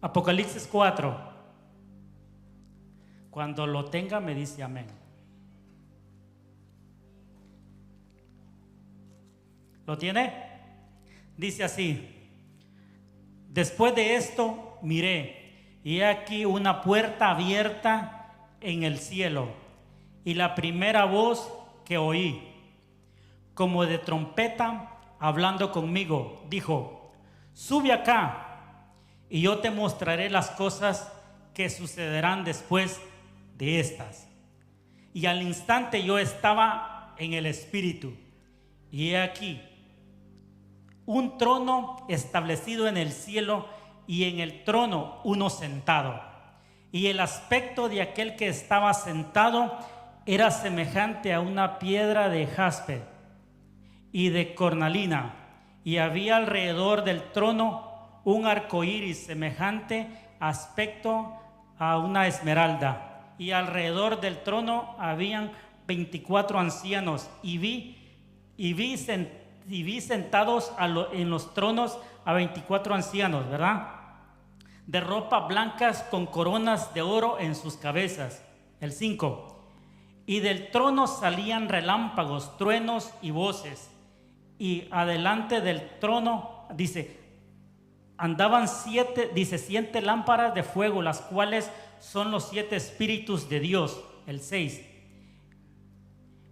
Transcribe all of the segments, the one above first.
Apocalipsis 4. Cuando lo tenga me dice amén. ¿Lo tiene? Dice así: después de esto miré, y he aquí una puerta abierta en el cielo, y la primera voz que oí, como de trompeta hablando conmigo, dijo: sube acá, y yo te mostraré las cosas que sucederán después de estas. Y al instante yo estaba en el Espíritu, y he aquí un trono establecido en el cielo, y en el trono uno sentado. Y el aspecto de aquel que estaba sentado era semejante a una piedra de jaspe y de cornalina, y había alrededor del trono un arco iris semejante aspecto a una esmeralda, y alrededor del trono habían 24 ancianos, y vi sentados en los tronos a 24 ancianos, ¿verdad? De ropas blancas con coronas de oro en sus cabezas. El 5. Y del trono salían relámpagos, truenos y voces. Y adelante del trono, dice, andaban 7 lámparas de fuego, las cuales son los 7 espíritus de Dios. El 6.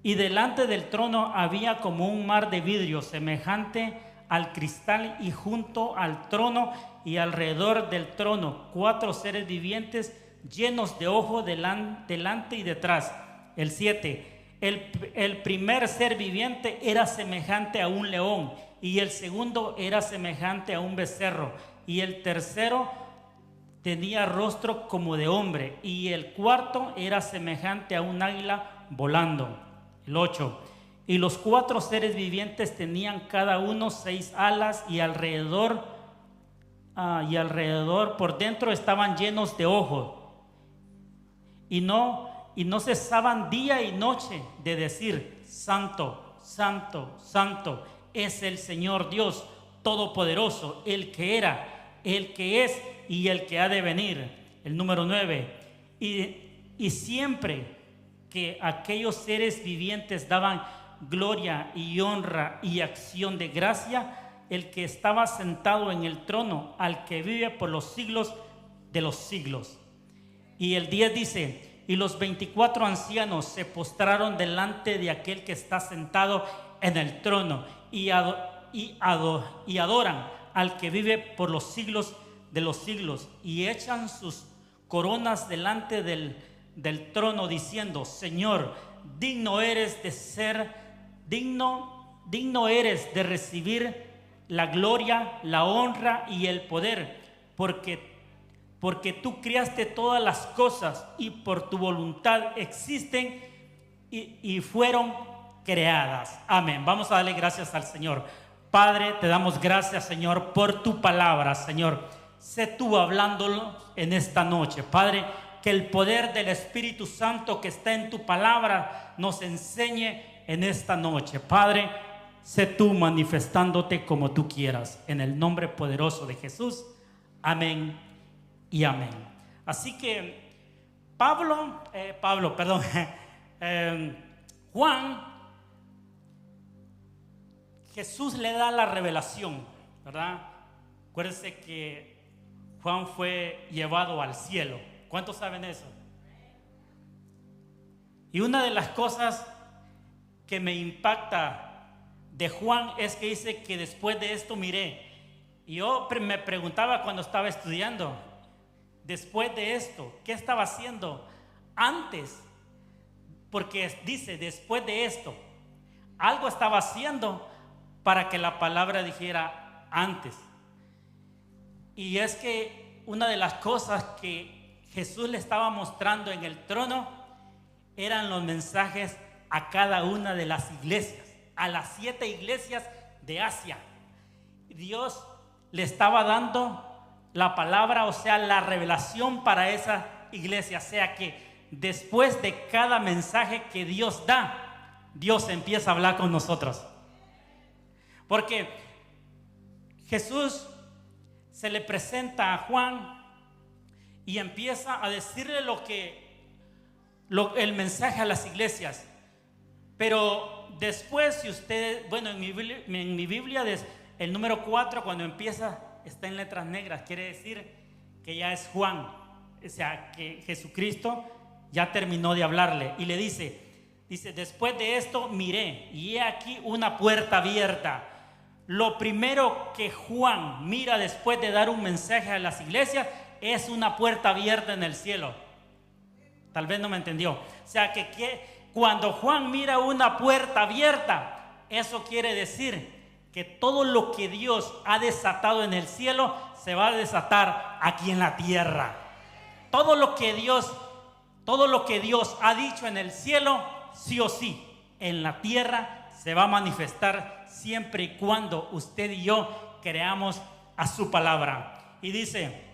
Y delante del trono había como un mar de vidrio semejante al cristal, y junto al trono y alrededor del trono 4 seres vivientes llenos de ojos delante y detrás. El 7. El primer ser viviente era semejante a un león, y el segundo era semejante a un becerro, y el tercero tenía rostro como de hombre, y el cuarto era semejante a un águila volando. El 8. Y los 4 seres vivientes tenían cada uno 6 alas, y alrededor por dentro estaban llenos de ojos, y no cesaban día y noche de decir: santo, santo, santo es el Señor Dios Todopoderoso, el que era, el que es y el que ha de venir. El número 9. Y siempre que aquellos seres vivientes daban gloria y honra y acción de gracia, el que estaba sentado en el trono, al que vive por los siglos de los siglos. Y el 10 dice: y los 24 ancianos se postraron delante de aquel que está sentado en el trono, y adoran al que vive por los siglos de los siglos, y echan sus coronas delante del trono, diciendo: Señor, digno eres de recibir la gloria, la honra y el poder, porque tú creaste todas las cosas, y por tu voluntad existen y fueron creadas. Amén. Vamos a darle gracias al Señor. Padre, te damos gracias, Señor, por tu palabra, Señor. Sé tú hablándolo en esta noche, Padre. Que el poder del Espíritu Santo que está en tu palabra nos enseñe en esta noche, Padre. Sé tú manifestándote como tú quieras, en el nombre poderoso de Jesús. Amén y amén. Así que Juan, Jesús le da la revelación, ¿verdad? Acuérdense que Juan fue llevado al cielo. ¿Cuántos saben eso? Y una de las cosas que me impacta de Juan es que dice que después de esto miré. Y yo me preguntaba cuando estaba estudiando, después de esto, ¿qué estaba haciendo antes? Porque dice después de esto, algo estaba haciendo para que la palabra dijera antes. Y es que una de las cosas que Jesús le estaba mostrando en el trono eran los mensajes a cada una de las iglesias, a las 7 iglesias de Asia. Dios le estaba dando la palabra, o sea, la revelación para esa iglesia. O sea que después de cada mensaje que Dios da, Dios empieza a hablar con nosotros. Porque Jesús se le presenta a Juan y empieza a decirle el mensaje a las iglesias. Pero después, si ustedes, bueno, en mi Biblia el número 4, cuando empieza, está en letras negras, quiere decir que ya es Juan, o sea, que Jesucristo ya terminó de hablarle, y le dice, después de esto miré, y he aquí una puerta abierta. Lo primero que Juan mira después de dar un mensaje a las iglesias es una puerta abierta en el cielo. Tal vez no me entendió. O sea, que cuando Juan mira una puerta abierta, eso quiere decir que todo lo que Dios ha desatado en el cielo se va a desatar aquí en la tierra. Todo lo que Dios ha dicho en el cielo, sí o sí, en la tierra se va a manifestar siempre y cuando usted y yo creamos a su palabra. Y dice,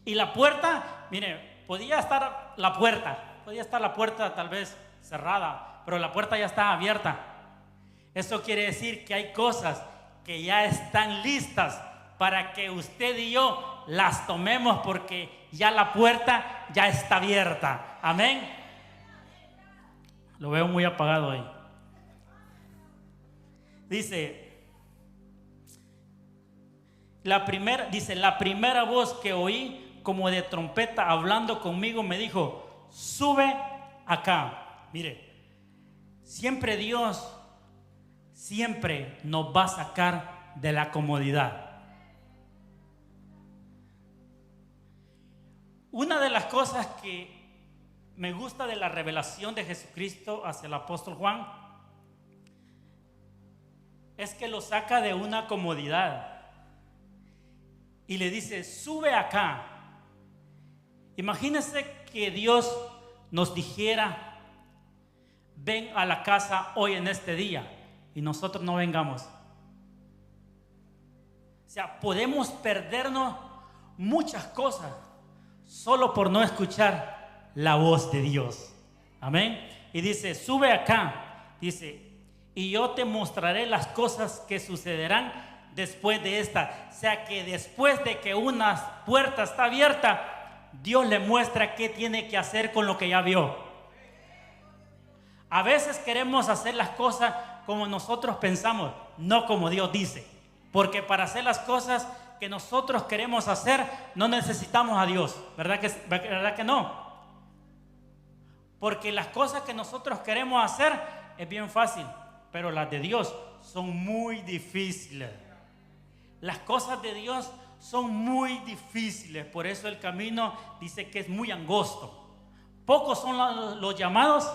y la puerta, mire, podía estar la puerta tal vez cerrada, pero la puerta ya está abierta. Eso quiere decir que hay cosas que ya están listas para que usted y yo las tomemos, porque ya la puerta ya está abierta. Amén. Lo veo muy apagado ahí. Dice, la primera voz que oí como de trompeta hablando conmigo me dijo, sube acá. Mire, siempre Dios nos va a sacar de la comodidad. Una de las cosas que me gusta de la revelación de Jesucristo hacia el apóstol Juan es que lo saca de una comodidad y le dice, sube acá. Imagínense que Dios nos dijera, ven a la casa hoy en este día, y nosotros no vengamos. O sea, podemos perdernos muchas cosas solo por no escuchar la voz de Dios. Amén. Y dice, sube acá. Dice, y yo te mostraré las cosas que sucederán después de esta. O sea, que después de que una puerta está abierta, Dios le muestra qué tiene que hacer con lo que ya vio. A veces queremos hacer las cosas como nosotros pensamos, no como Dios dice. Porque para hacer las cosas que nosotros queremos hacer, no necesitamos a Dios. ¿Verdad que no? Porque las cosas que nosotros queremos hacer es bien fácil, pero las de Dios son muy difíciles. Las cosas de Dios son muy difíciles. Por eso el camino dice que es muy angosto. Pocos son los llamados,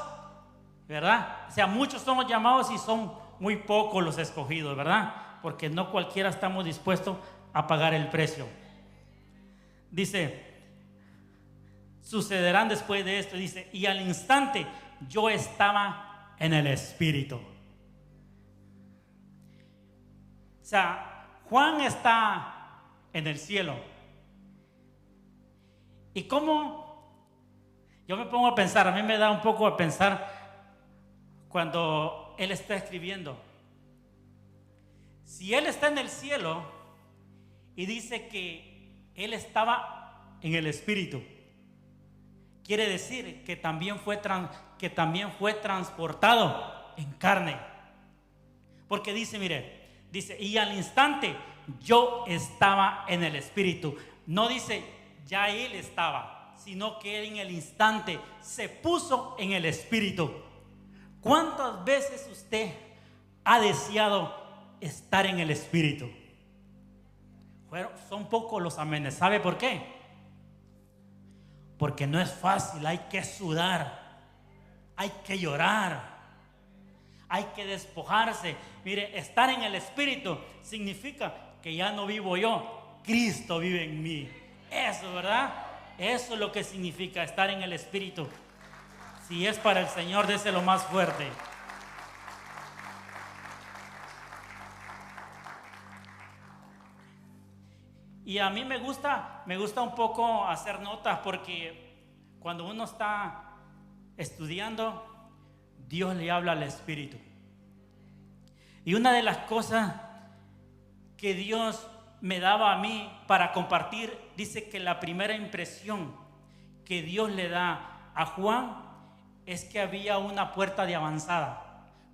¿verdad? O sea, muchos son los llamados y son muy pocos los escogidos, ¿verdad? Porque no cualquiera estamos dispuestos a pagar el precio. Dice, sucederán después de esto. Dice, y al instante yo estaba en el Espíritu. O sea, Juan está en el cielo. ¿Y cómo? Yo me pongo a pensar, a mí me da un poco a pensar cuando él está escribiendo. Si él está en el cielo y dice que él estaba en el Espíritu, quiere decir que también fue transportado en carne. Porque dice, mire, dice, y al instante yo estaba en el Espíritu. No dice ya él estaba, sino que él en el instante se puso en el Espíritu. ¿Cuántas veces usted ha deseado estar en el Espíritu? Bueno, son pocos los amenes. ¿Sabe por qué? Porque no es fácil, hay que sudar, hay que llorar, hay que despojarse. Mire, estar en el Espíritu significa que ya no vivo yo, Cristo vive en mí. Eso, ¿verdad? Eso es lo que significa estar en el Espíritu. Si es para el Señor, déselo más fuerte. Y a mí me gusta un poco hacer notas, porque cuando uno está estudiando, Dios le habla al Espíritu. Y una de las cosas que Dios me daba a mí para compartir. Dice que la primera impresión que Dios le da a Juan es que había una puerta de avanzada.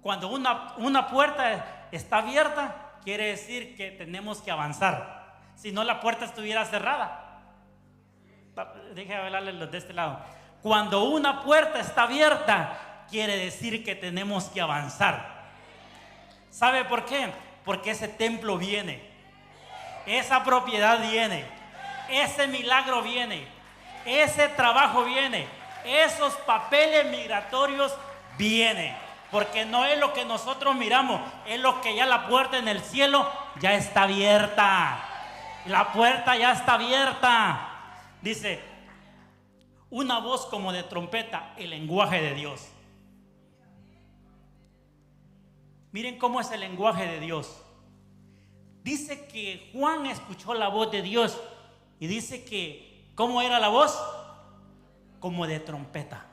Cuando una puerta está abierta, quiere decir que tenemos que avanzar. Si no, la puerta estuviera cerrada. Déjame hablarles los de este lado. Cuando una puerta está abierta, quiere decir que tenemos que avanzar. ¿Sabe por qué? Porque ese templo viene, esa propiedad viene, ese milagro viene, ese trabajo viene, esos papeles migratorios vienen. Porque no es lo que nosotros miramos, es lo que ya la puerta en el cielo ya está abierta. La puerta ya está abierta. Dice, una voz como de trompeta, el lenguaje de Dios. Miren cómo es el lenguaje de Dios. Dice que Juan escuchó la voz de Dios y dice que, ¿cómo era la voz? Como de trompeta.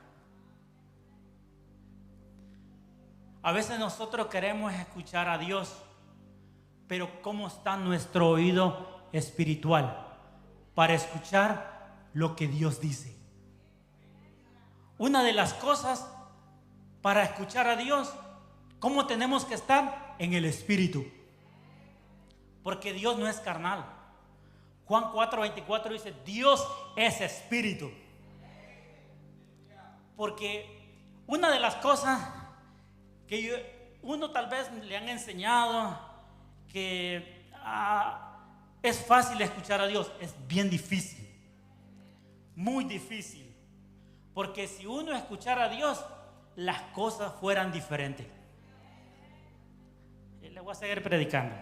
A veces nosotros queremos escuchar a Dios, pero ¿cómo está nuestro oído espiritual para escuchar lo que Dios dice? Una de las cosas para escuchar a Dios, ¿cómo tenemos que estar? En el espíritu. Porque Dios no es carnal. Juan 4:24 dice, Dios es espíritu. Porque una de las cosas que uno tal vez le han enseñado que es fácil escuchar a Dios, es bien difícil, muy difícil, porque si uno escuchara a Dios, las cosas fueran diferentes. Le voy a seguir predicando.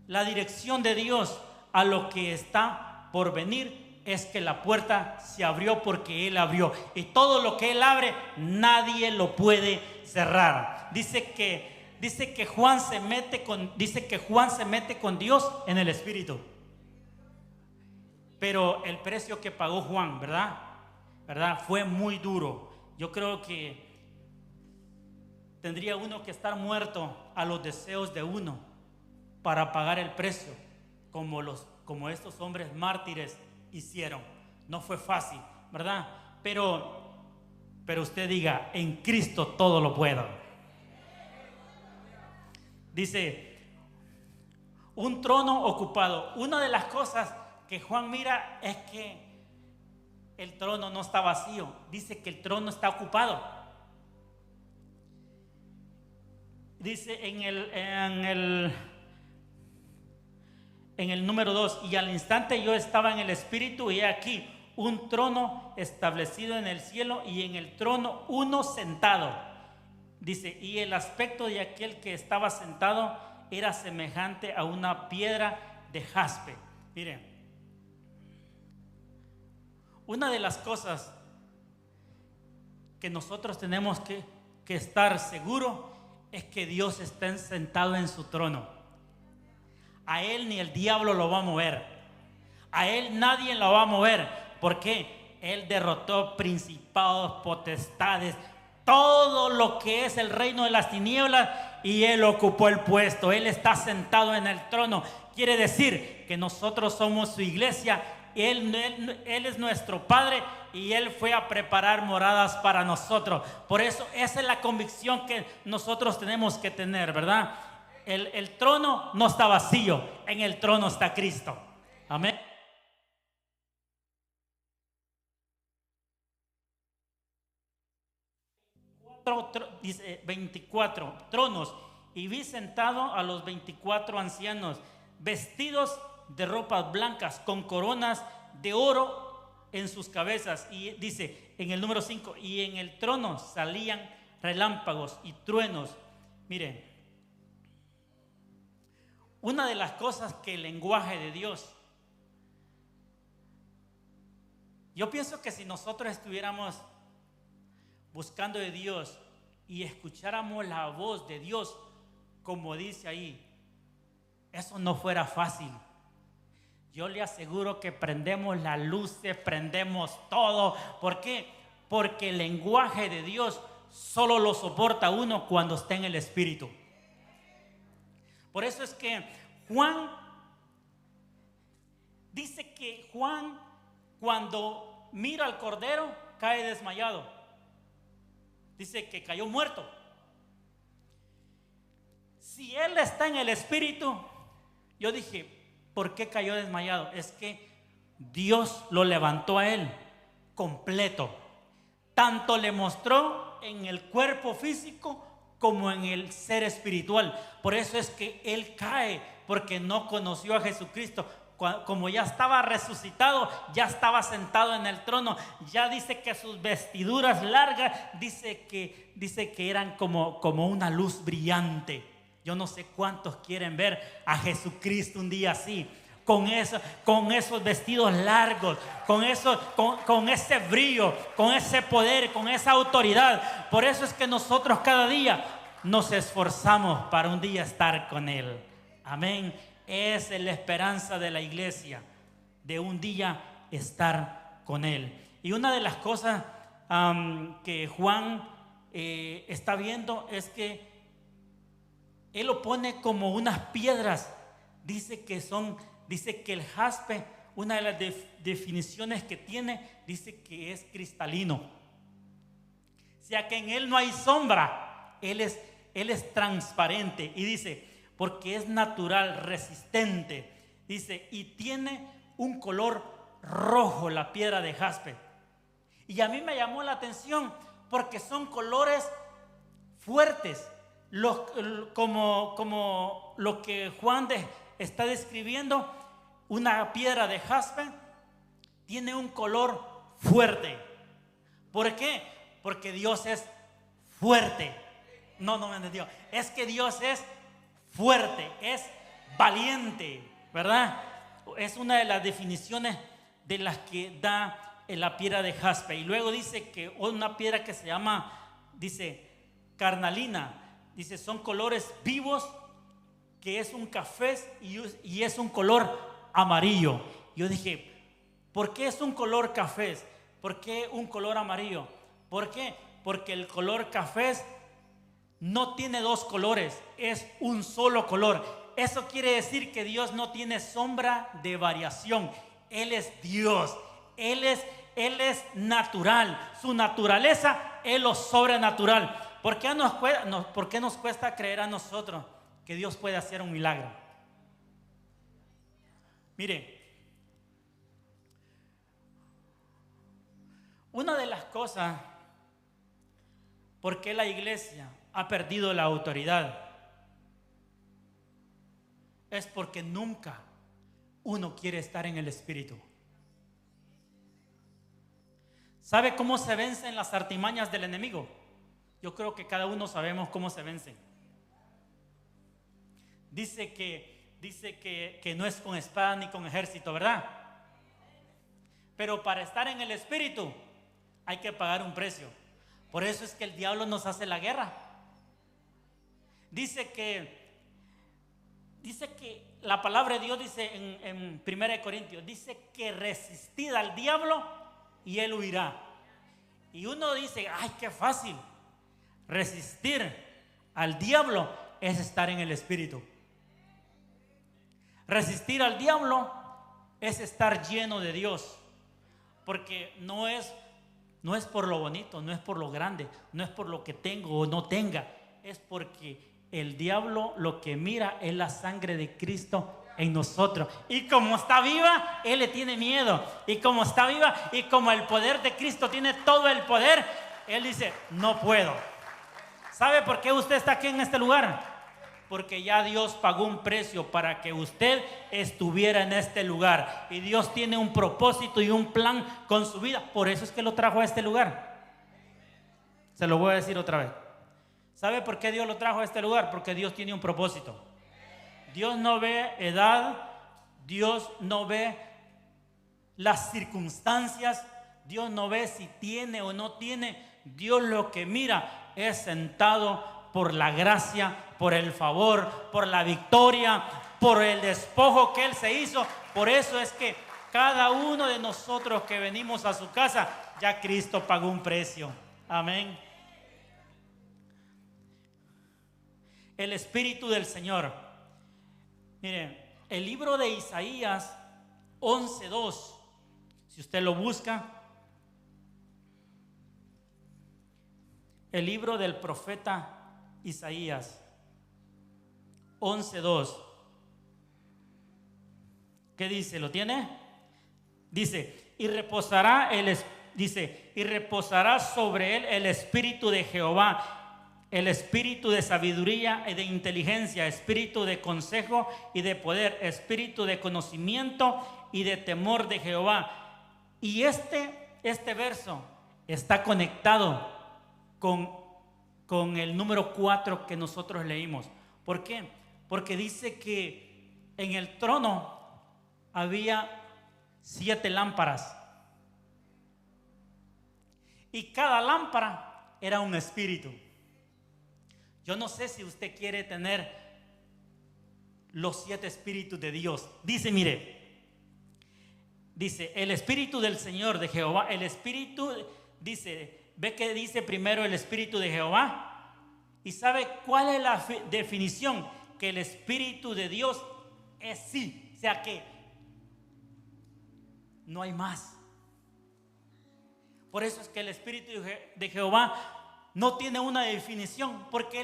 La dirección de Dios a lo que está por venir es que la puerta se abrió porque Él abrió, y todo lo que Él abre nadie lo puede cerrar. Dice que Juan se mete con Dios en el espíritu. Pero el precio que pagó Juan, ¿verdad? Fue muy duro. Yo creo que tendría uno que estar muerto a los deseos de uno para pagar el precio, como estos hombres mártires hicieron. No fue fácil, ¿verdad? Pero usted diga, en Cristo todo lo puedo. Dice, un trono ocupado. Una de las cosas que Juan mira es que el trono no está vacío. Dice que el trono está ocupado. Dice en el número 2, y al instante yo estaba en el espíritu y he aquí un trono establecido en el cielo y en el trono uno sentado. Dice, y el aspecto de aquel que estaba sentado era semejante a una piedra de jaspe. Miren, una de las cosas que nosotros tenemos que estar seguros es que Dios está sentado en su trono. A Él ni el diablo lo va a mover. A Él nadie lo va a mover. ¿Por qué? Él derrotó principados, potestades, todo lo que es el reino de las tinieblas, y Él ocupó el puesto. Él está sentado en el trono. Quiere decir que nosotros somos su iglesia. Él es nuestro Padre y Él fue a preparar moradas para nosotros. Por eso esa es la convicción que nosotros tenemos que tener, ¿verdad? El trono no está vacío, en el trono está Cristo. Amén. Dice 24 tronos, y vi sentado a los 24 ancianos, vestidos de ropas blancas, con coronas de oro en sus cabezas. Y dice en el número 5, y en el trono salían relámpagos y truenos. Miren, una de las cosas que el lenguaje de Dios, yo pienso que si nosotros estuviéramos buscando de Dios y escucháramos la voz de Dios, como dice ahí, eso no fuera fácil. Yo le aseguro que prendemos las luces, prendemos todo. ¿Por qué? Porque el lenguaje de Dios solo lo soporta uno cuando está en el Espíritu. Por eso es que Juan dice que Juan, cuando mira al Cordero, cae desmayado. Dice que cayó muerto. Si él está en el Espíritu, yo dije, ¿por qué cayó desmayado? Es que Dios lo levantó a él completo. Tanto le mostró en el cuerpo físico como en el ser espiritual. Por eso es que él cae, porque no conoció a Jesucristo. Como ya estaba resucitado, ya estaba sentado en el trono, ya dice que sus vestiduras largas, dice que eran como una luz brillante. Yo no sé cuántos quieren ver a Jesucristo un día así, con esos vestidos largos, con ese brillo, con ese poder, con esa autoridad. Por eso es que nosotros cada día nos esforzamos para un día estar con Él. Amén. Esa es la esperanza de la iglesia, de un día estar con Él. Y una de las cosas que Juan está viendo es que él lo pone como unas piedras. Dice que el jaspe, una de las definiciones que tiene, dice que es cristalino. O sea que en él no hay sombra. Él es transparente. Y dice, porque es natural, resistente. Dice, y tiene un color rojo la piedra de jaspe. Y a mí me llamó la atención porque son colores fuertes. Como lo que Juan está describiendo, una piedra de jaspe tiene un color fuerte. ¿Por qué? Porque Dios es fuerte. No me entendió. Es que Dios es fuerte, es valiente, ¿verdad? Es una de las definiciones de las que da la piedra de jaspe. Y luego dice que una piedra que se llama, dice, carnalina. Dice, son colores vivos, que es un café y es un color amarillo. Yo dije, ¿por qué es un color café? ¿Por qué un color amarillo? ¿Por qué? Porque el color café no tiene dos colores, es un solo color. Eso quiere decir que Dios no tiene sombra de variación. Él es Dios, Él es natural. Su naturaleza es lo sobrenatural. ¿Por qué nos cuesta creer a nosotros que Dios puede hacer un milagro? Mire, una de las cosas por qué la iglesia ha perdido la autoridad es porque nunca uno quiere estar en el Espíritu. ¿Sabe cómo se vencen las artimañas del enemigo? Yo creo que cada uno sabemos cómo se vencen. Dice que no es con espada ni con ejército, ¿verdad? Pero para estar en el Espíritu hay que pagar un precio. Por eso es que el diablo nos hace la guerra. Dice que la palabra de Dios dice en 1 Corintios, dice que resistid al diablo y él huirá. Y uno dice, ay, qué fácil. Resistir al diablo es estar en el Espíritu. Resistir al diablo es estar lleno de Dios. Porque no es por lo bonito, no es por lo grande, no es por lo que tengo o no tenga. Es porque el diablo lo que mira es la sangre de Cristo en nosotros. Y como está viva, él le tiene miedo. Y como está viva y como el poder de Cristo tiene todo el poder, él dice, no puedo. ¿Sabe por qué usted está aquí en este lugar? Porque ya Dios pagó un precio para que usted estuviera en este lugar. Y Dios tiene un propósito y un plan con su vida. Por eso es que lo trajo a este lugar. Se lo voy a decir otra vez. ¿Sabe por qué Dios lo trajo a este lugar? Porque Dios tiene un propósito. Dios no ve edad, Dios no ve las circunstancias, Dios no ve si tiene o no tiene. Dios lo que mira es sentado por la gracia, por el favor, por la victoria, por el despojo que Él se hizo. Por eso es que cada uno de nosotros que venimos a su casa, ya Cristo pagó un precio. Amén. El Espíritu del Señor Mire, el libro de Isaías 11:2, si usted lo busca, el libro del profeta Isaías 11:2, ¿qué dice? ¿Lo tiene? Dice, y reposará sobre él el espíritu de Jehová, el espíritu de sabiduría y de inteligencia, espíritu de consejo y de poder, espíritu de conocimiento y de temor de Jehová. Y este verso está conectado con el número 4 que nosotros leímos. ¿Por qué? Porque dice que en el trono había 7 lámparas y cada lámpara era un espíritu. Yo no sé si usted quiere tener los 7 espíritus de Dios. Dice, mire, dice, el espíritu del Señor, de Jehová, el espíritu, dice, ve que dice primero el espíritu de Jehová. ¿Y sabe cuál es la definición? Que el espíritu de Dios es sí, o sea que no hay más. Por eso es que el espíritu de Jehová no tiene una definición, porque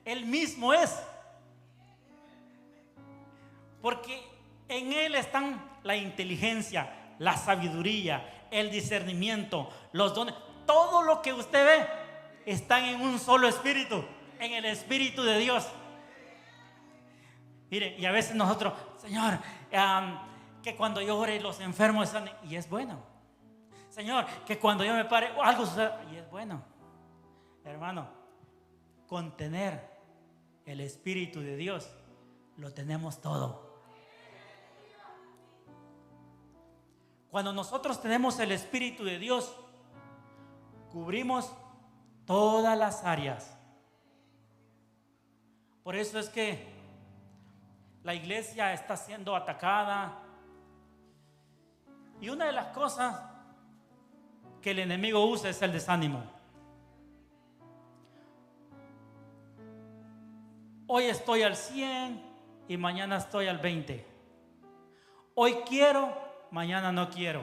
Él mismo es. Porque en Él están la inteligencia, la sabiduría, el discernimiento, los dones. Todo lo que usted ve están en un solo espíritu, en el Espíritu de Dios. Mire, y a veces nosotros, Señor, que cuando yo ore los enfermos están, y es bueno. Señor, que cuando yo me pare algo sucede, y es bueno. Hermano, contener el Espíritu de Dios lo tenemos todo. Cuando nosotros tenemos el Espíritu de Dios, cubrimos todas las áreas. Por eso es que la iglesia está siendo atacada. Y una de las cosas que el enemigo usa es el desánimo. Hoy estoy al 100 y mañana estoy al 20. Hoy quiero, mañana no quiero.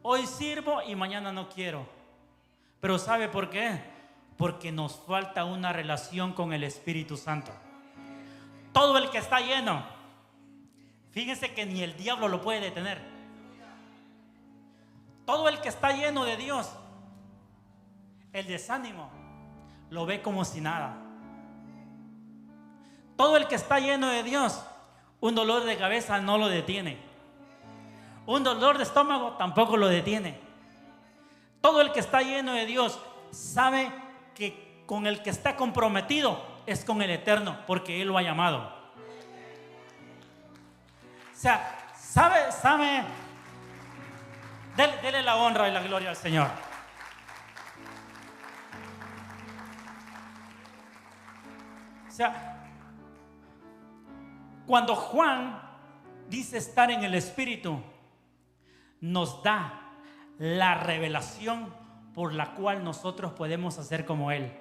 Hoy sirvo y mañana no quiero. Pero ¿sabe por qué? Porque nos falta una relación con el Espíritu Santo. Todo el que está lleno, fíjense que ni el diablo lo puede detener. Todo el que está lleno de Dios, el desánimo lo ve como si nada. Todo el que está lleno de Dios, un dolor de cabeza no lo detiene. Un dolor de estómago tampoco lo detiene. Todo el que está lleno de Dios sabe que con el que está comprometido es con el Eterno, porque Él lo ha llamado. O sea, sabe, dele la honra y la gloria al Señor. O sea, cuando Juan dice estar en el Espíritu, nos da la revelación por la cual nosotros podemos hacer como Él.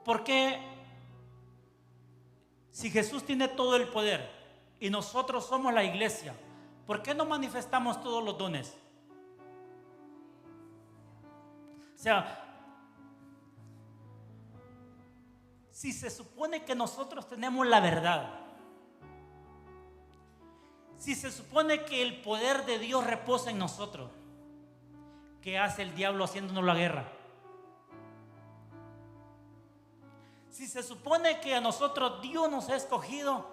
Porque si Jesús tiene todo el poder y nosotros somos la iglesia, ¿por qué no manifestamos todos los dones? O sea, si se supone que nosotros tenemos la verdad, si se supone que el poder de Dios reposa en nosotros, ¿qué hace el diablo haciéndonos la guerra? Si se supone que a nosotros Dios nos ha escogido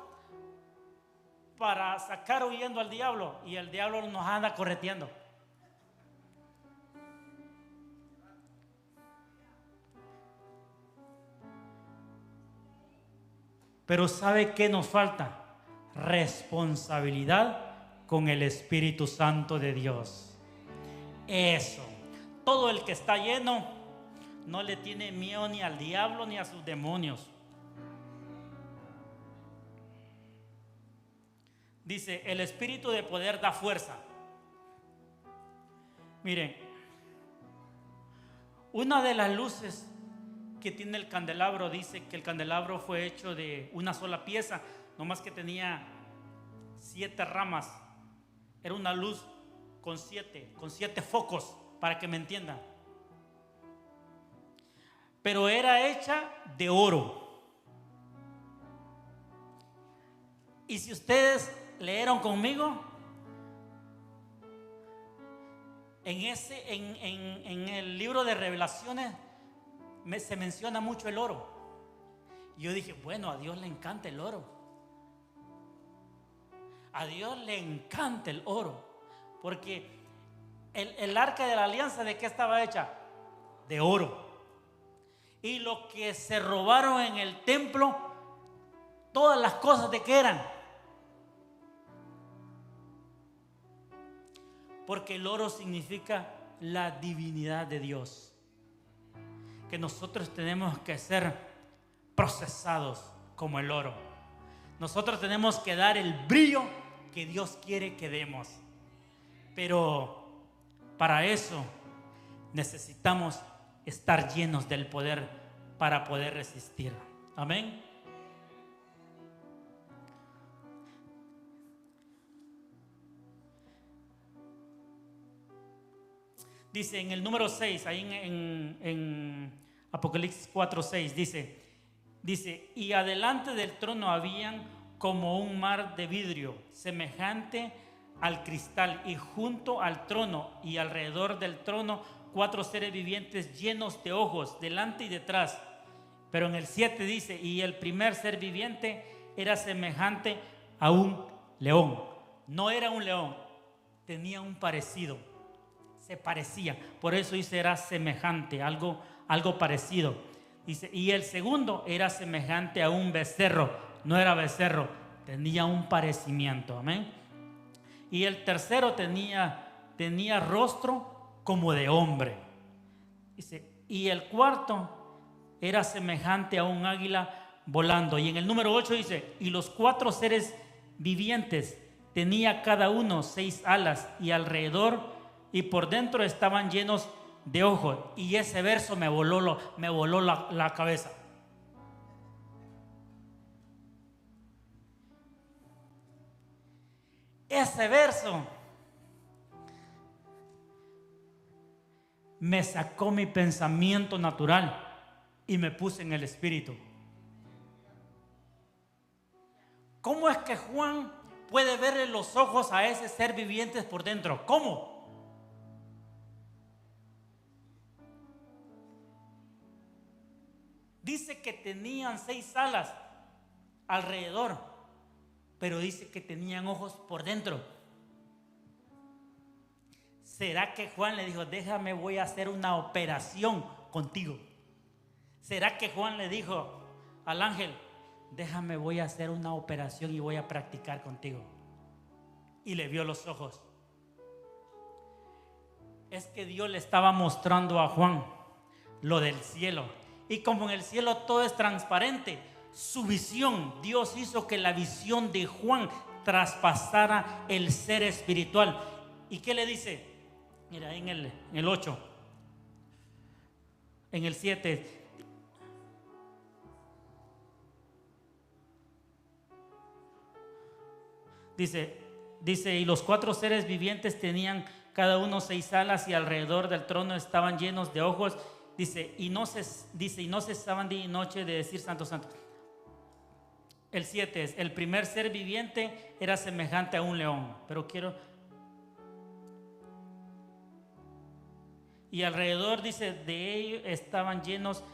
para sacar huyendo al diablo y el diablo nos anda correteando. Pero ¿sabe qué nos falta? Responsabilidad con el Espíritu Santo de Dios. Eso. Todo el que está lleno no le tiene miedo ni al diablo ni a sus demonios. Dice, el espíritu de poder da fuerza. Miren, una de las luces que tiene el candelabro dice que el candelabro fue hecho de una sola pieza, nomás que tenía 7 ramas. Era una luz con siete focos, para que me entiendan. Pero era hecha de oro. Y si ustedes leyeron conmigo, en el libro de Revelaciones se menciona mucho el oro. Y yo dije, bueno, a Dios le encanta el oro. A Dios le encanta el oro. Porque el arca de la alianza, ¿de qué estaba hecha? De oro. Y lo que se robaron en el templo, todas las cosas, ¿de qué eran? Porque el oro significa la divinidad de Dios. Que nosotros tenemos que ser procesados como el oro. Nosotros tenemos que dar el brillo que Dios quiere que demos. Pero para eso necesitamos estar llenos del poder para poder resistir. Amén. Dice en el número 6, ahí en Apocalipsis 4:6, dice, y adelante del trono habían como un mar de vidrio, semejante al cristal, y junto al trono y alrededor del trono 4 seres vivientes llenos de ojos, delante y detrás. Pero en el 7 dice, y el primer ser viviente era semejante a un león. No era un león, tenía un parecido. Se parecía, por eso dice era semejante, algo parecido. Dice, y el segundo era semejante a un becerro, no era becerro, tenía un parecimiento. Amén. Y el tercero tenía rostro como de hombre. Dice, y el cuarto era semejante a un águila volando. Y en el número 8 dice, y los 4 seres vivientes tenía cada uno 6 alas, y alrededor y por dentro estaban llenos de ojos. Y ese verso me voló la cabeza. Ese verso me sacó mi pensamiento natural y me puse en el espíritu. ¿Cómo es que Juan puede verle los ojos a ese ser viviente por dentro? ¿Cómo? Dice que tenían 6 alas alrededor, pero dice que tenían ojos por dentro. ¿Será que Juan le dijo, déjame, voy a hacer una operación contigo? ¿Será que Juan le dijo al ángel, déjame, voy a hacer una operación y voy a practicar contigo? Y le vio los ojos. Es que Dios le estaba mostrando a Juan lo del cielo. Y como en el cielo todo es transparente, su visión, Dios hizo que la visión de Juan traspasara el ser espiritual. ¿Y qué le dice? Mira, en el 8, en el 7. Dice, y los 4 seres vivientes tenían cada uno 6 alas, y alrededor del trono estaban llenos de ojos. Dice, y no cesaban día y noche de decir santo, santo. El 7 es, el primer ser viviente era semejante a un león, pero y alrededor, dice, de ellos estaban llenos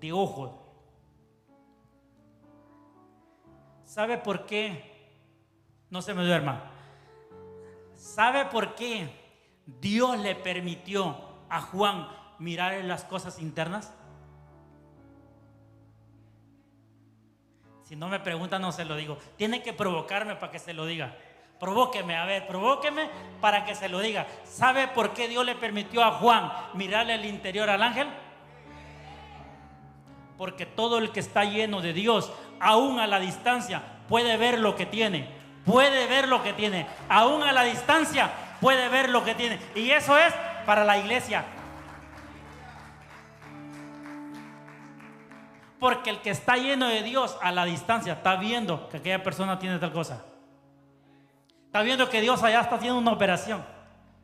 de ojos. ¿Sabe por qué? No se me duerma. ¿Sabe por qué Dios le permitió a Juan mirar en las cosas internas? Si no me preguntan, no se lo digo. Tiene que provocarme para que se lo diga. Provóqueme, a ver, provóqueme para que se lo diga. ¿Sabe por qué Dios le permitió a Juan mirarle el interior al ángel? Porque todo el que está lleno de Dios, aún a la distancia, puede ver lo que tiene. Puede ver lo que tiene. Aún a la distancia puede ver lo que tiene. Y eso es para la iglesia. Porque el que está lleno de Dios a la distancia está viendo que aquella persona tiene tal cosa. Está viendo que Dios allá está haciendo una operación.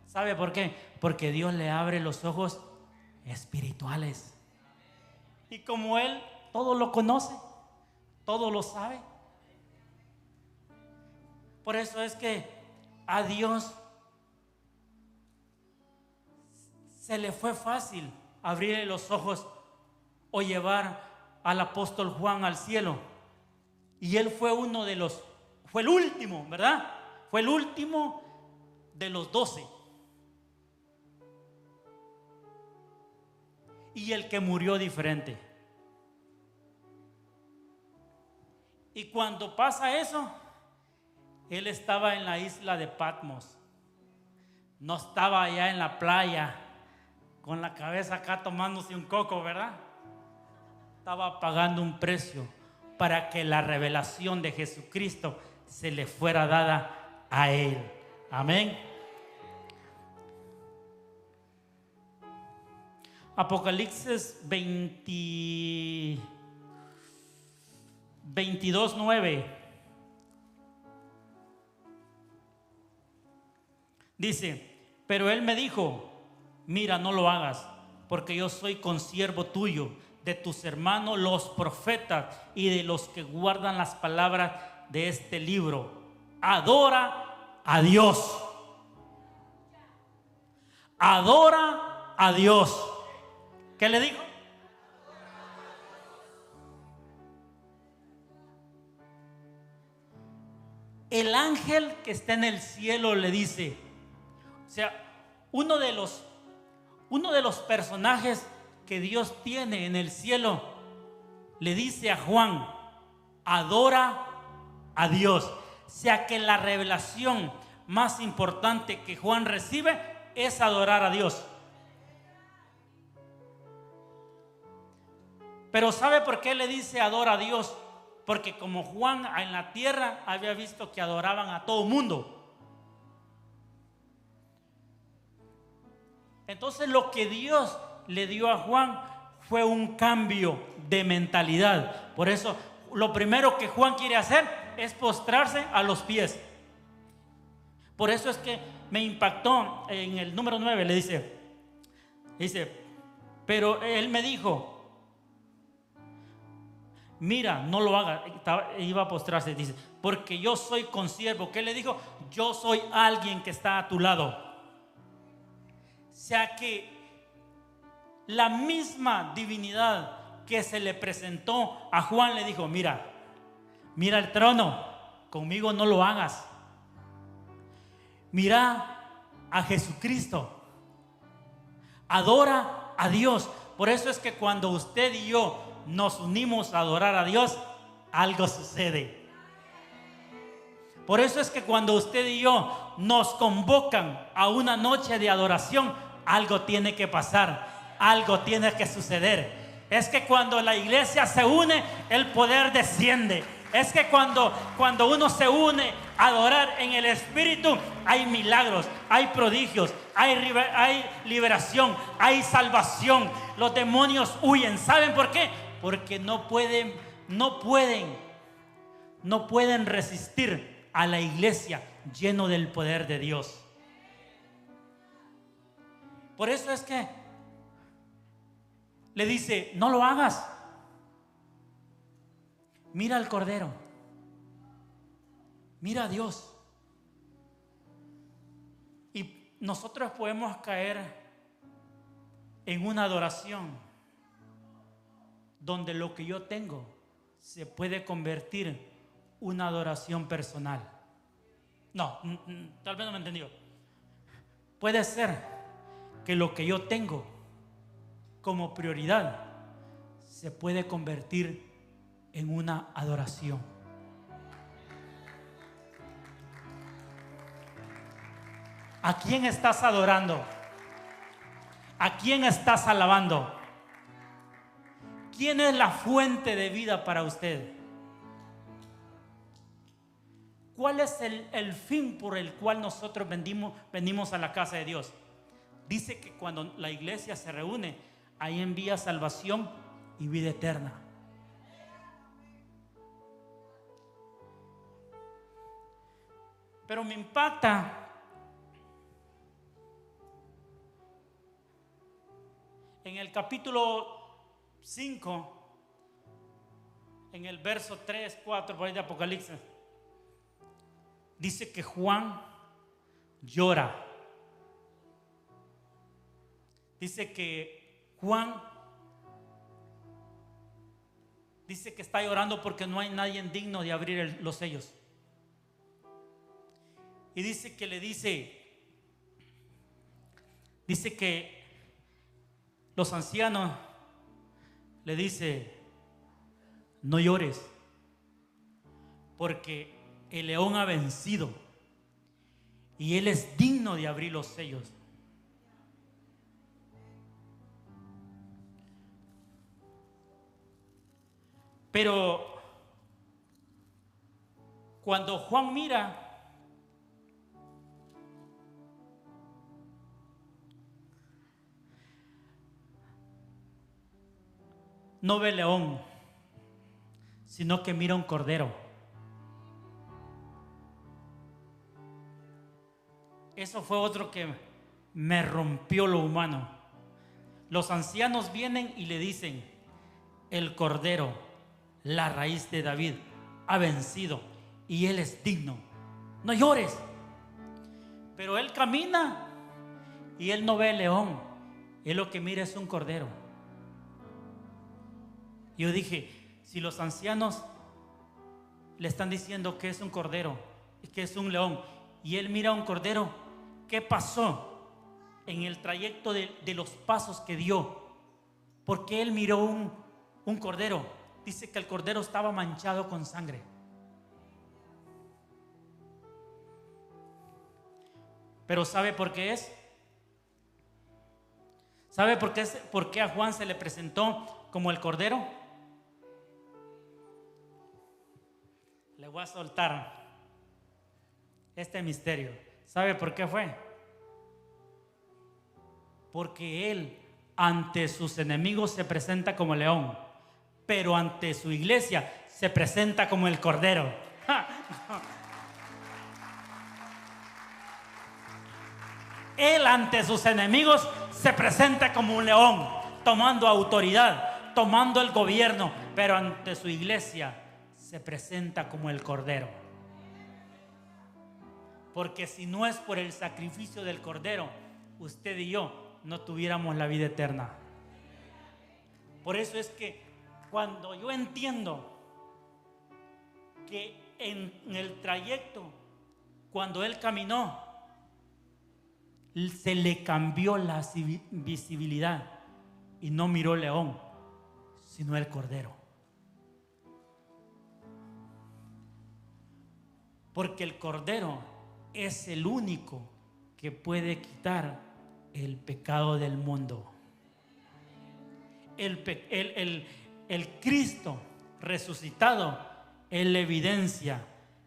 ¿Sabe por qué? Porque Dios le abre los ojos espirituales. Y como Él todo lo conoce, todo lo sabe. Por eso es que a Dios se le fue fácil abrirle los ojos o llevar al apóstol Juan al cielo. Y él fue uno de los, fue el último, ¿verdad? Fue el último de los 12. Y el que murió diferente. Y cuando pasa eso, él estaba en la isla de Patmos. No estaba allá en la playa con la cabeza acá tomándose un coco, ¿verdad? Estaba pagando un precio para que la revelación de Jesucristo se le fuera dada a él. Amén. Apocalipsis 22:9 dice: pero él me dijo, mira, no lo hagas, porque yo soy consiervo tuyo, de tus hermanos los profetas y de los que guardan las palabras de este libro. Adora a Dios. Adora a Dios. ¿Qué le dijo? El ángel que está en el cielo le dice, o sea, uno de los personajes que Dios tiene en el cielo le dice a Juan, adora a Dios. O sea que la revelación más importante que Juan recibe es adorar a Dios. Pero ¿sabe por qué le dice adora a Dios? Porque como Juan en la tierra había visto que adoraban a todo mundo. Entonces lo que Dios le dio a Juan fue un cambio de mentalidad. Por eso lo primero que Juan quiere hacer es postrarse a los pies. Por eso es que me impactó en el número 9, le dice, pero él me dijo, mira, no lo haga. Iba a postrarse, dice, porque yo soy consiervo. ¿Qué le dijo? Yo soy alguien que está a tu lado. O sea que la misma divinidad que se le presentó a Juan le dijo, mira el trono, conmigo no lo hagas. Mira a Jesucristo. Adora a Dios. Por eso es que cuando usted y yo nos unimos a adorar a Dios, algo sucede. Por eso es que cuando usted y yo nos convocan a una noche de adoración, algo tiene que pasar, algo tiene que suceder. Es que cuando la iglesia se une, el poder desciende. Es que cuando uno se une a adorar en el Espíritu, hay milagros, hay prodigios, hay liberación, hay salvación. Los demonios huyen. ¿Saben por qué? Porque no pueden resistir a la iglesia lleno del poder de Dios. Por eso es que le dice, no lo hagas. Mira al Cordero. Mira a Dios. Y nosotros podemos caer en una adoración donde lo que yo tengo se puede convertir en una adoración personal. No, tal vez no me entendió. Puede ser que lo que yo tengo como prioridad se puede convertir en una adoración. ¿A quién estás adorando? ¿A quién estás alabando? ¿Quién es la fuente de vida para usted? ¿Cuál es el fin por el cual nosotros venimos a la casa de Dios? Dice que cuando la iglesia se reúne, ahí envía salvación y vida eterna. Pero me impacta en el capítulo 5, en el verso 3, 4 por ahí de Apocalipsis, dice que Juan llora. Dice que Juan dice que está llorando porque no hay nadie digno de abrir los sellos. Y dice que dice que los ancianos le dice: no llores, porque el león ha vencido y él es digno de abrir los sellos. Pero cuando Juan mira, no ve león, sino que mira un cordero. Eso fue otro que me rompió lo humano. Los ancianos vienen y le dicen: el cordero, la raíz de David, ha vencido y él es digno. No llores. Pero él camina y él no ve león. Él lo que mira es un cordero. Yo dije: si los ancianos le están diciendo que es un cordero, que es un león, y él mira un cordero, ¿qué pasó en el trayecto de los pasos que dio? Porque él miró un cordero. Dice que el cordero estaba manchado con sangre. Pero ¿sabe por qué es? ¿Sabe por qué a Juan se le presentó como el cordero? Le voy a soltar este misterio. ¿Sabe por qué fue? Porque él ante sus enemigos se presenta como león, pero ante su iglesia se presenta como el cordero. Él ante sus enemigos se presenta como un león, tomando autoridad, tomando el gobierno, pero ante su iglesia se presenta como el cordero. Porque si no es por el sacrificio del cordero, usted y yo no tuviéramos la vida eterna. Por eso es que cuando yo entiendo que en el trayecto, cuando él caminó, se le cambió la visibilidad y no miró el león, sino el cordero. Porque el cordero es el único que puede quitar el pecado del mundo. El Cristo resucitado es la evidencia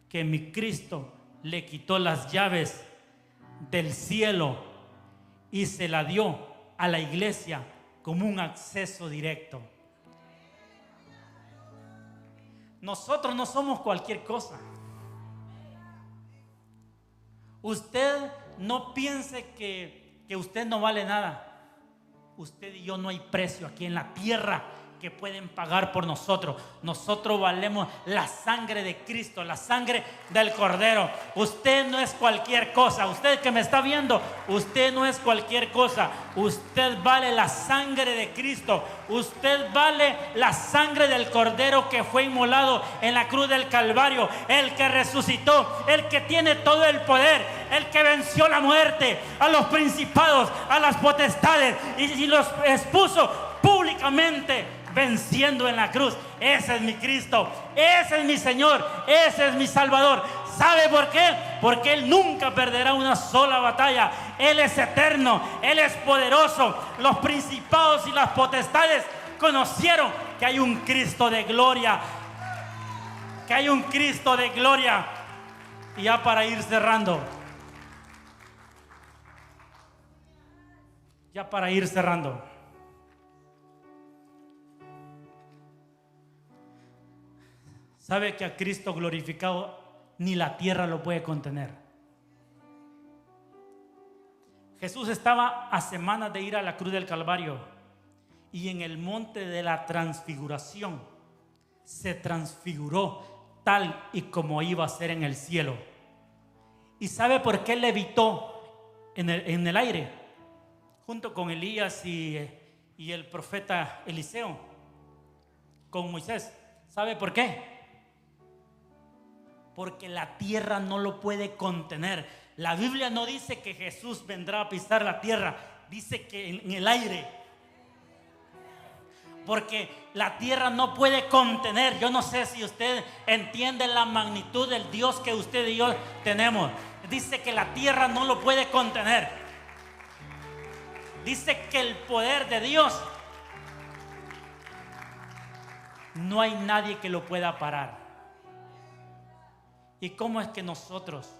que mi Cristo le quitó las llaves del cielo y se la dio a la iglesia como un acceso directo. Nosotros no somos cualquier cosa. Usted no piense que usted no vale nada. Usted y yo no hay precio aquí en la tierra que pueden pagar por nosotros. Nosotros valemos la sangre de Cristo, la sangre del Cordero. Usted no es cualquier cosa. Usted que me está viendo, usted no es cualquier cosa. Usted vale la sangre de Cristo. Usted vale la sangre del Cordero que fue inmolado en la cruz del Calvario. El que resucitó, el que tiene todo el poder, el que venció la muerte, a los principados, a las potestades y los expuso públicamente, venciendo en la cruz. Ese es mi Cristo, ese es mi Señor, ese es mi Salvador. ¿Sabe por qué? Porque Él nunca perderá una sola batalla. Él es eterno, Él es poderoso. Los principados y las potestades conocieron que hay un Cristo de gloria, que hay un Cristo de gloria. Y ya para ir cerrando, ¿sabe que a Cristo glorificado ni la tierra lo puede contener? Jesús estaba a semanas de ir a la cruz del Calvario y en el monte de la transfiguración se transfiguró tal y como iba a ser en el cielo. ¿Y sabe por qué levitó en el aire? Junto con Elías y el profeta Eliseo, con Moisés. ¿Sabe por qué? Porque la tierra no lo puede contener. La Biblia no dice que Jesús vendrá a pisar la tierra, dice que en el aire. Porque la tierra no puede contener. Yo no sé si usted entiende la magnitud del Dios que usted y yo tenemos. Dice que la tierra no lo puede contener. Dice que el poder de Dios, no hay nadie que lo pueda parar. ¿Y cómo es que nosotros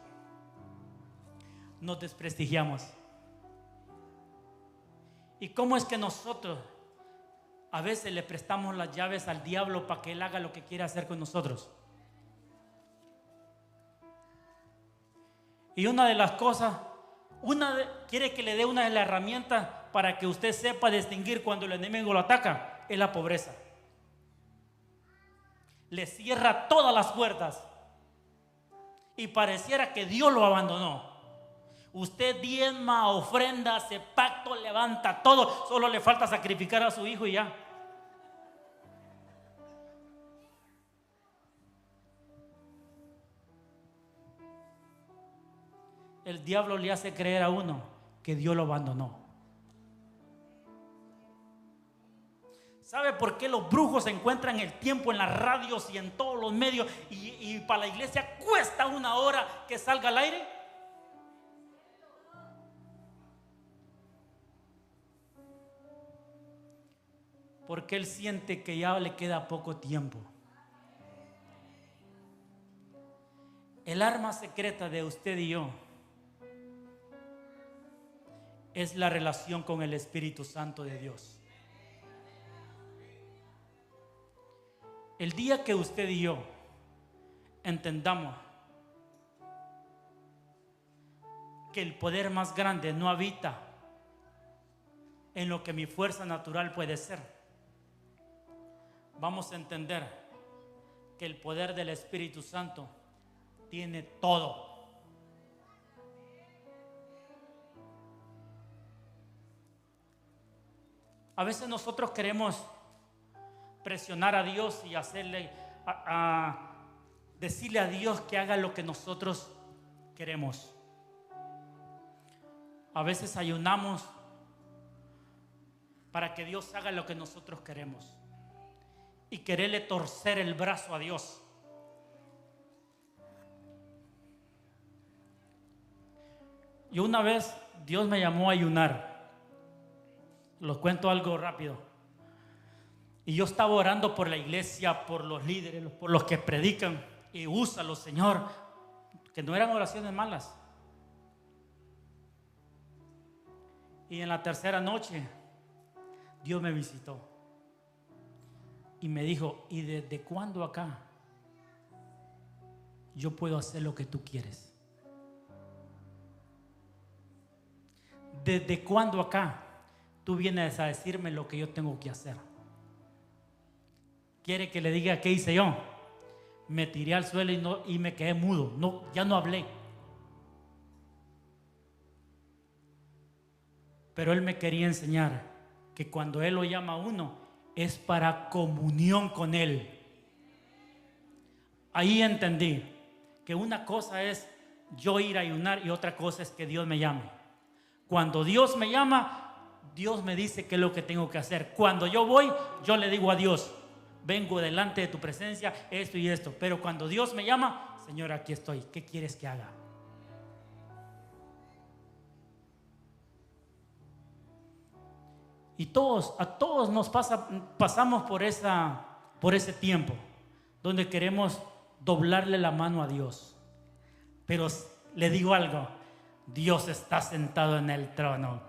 nos desprestigiamos? ¿Y cómo es que nosotros a veces le prestamos las llaves al diablo para que él haga lo que quiera hacer con nosotros? Y una de las cosas, quiere que le dé una de las herramientas para que usted sepa distinguir cuando el enemigo lo ataca, es la pobreza. Le cierra todas las puertas y pareciera que Dios lo abandonó. Usted diezma, ofrenda, hace pacto, levanta todo, solo le falta sacrificar a su hijo y ya. El diablo le hace creer a uno que Dios lo abandonó. ¿Sabe por qué los brujos encuentran el tiempo en las radios y en todos los medios y para la iglesia cuesta 1 hora que salga al aire? Porque él siente que ya le queda poco tiempo. El arma secreta de usted y yo es la relación con el Espíritu Santo de Dios. El día que usted y yo entendamos que el poder más grande no habita en lo que mi fuerza natural puede ser, vamos a entender que el poder del Espíritu Santo tiene todo. A veces nosotros queremos presionar a Dios y hacerle decirle a Dios que haga lo que nosotros queremos. A veces ayunamos para que Dios haga lo que nosotros queremos y quererle torcer el brazo a Dios. Y una vez Dios me llamó a ayunar. Les cuento algo rápido. Y yo estaba orando por la iglesia, por los líderes, por los que predican. Y úsalo, Señor. Que no eran oraciones malas. Y en la tercera noche, Dios me visitó. Y me dijo, ¿y desde cuándo acá yo puedo hacer lo que tú quieres? ¿Desde cuándo acá tú vienes a decirme lo que yo tengo que hacer? ¿Quiere que le diga qué hice yo? Me tiré al suelo y me quedé mudo. Ya no hablé. Pero Él me quería enseñar que cuando Él lo llama a uno es para comunión con Él. Ahí entendí que una cosa es yo ir a ayunar y otra cosa es que Dios me llame. Cuando Dios me llama, Dios me dice qué es lo que tengo que hacer. Cuando yo voy, yo le digo a Dios, vengo delante de tu presencia, esto y esto. Pero cuando Dios me llama, Señor, aquí estoy, ¿qué quieres que haga? Y a todos nos pasamos por ese tiempo donde queremos doblarle la mano a Dios. Pero le digo algo, Dios está sentado en el trono.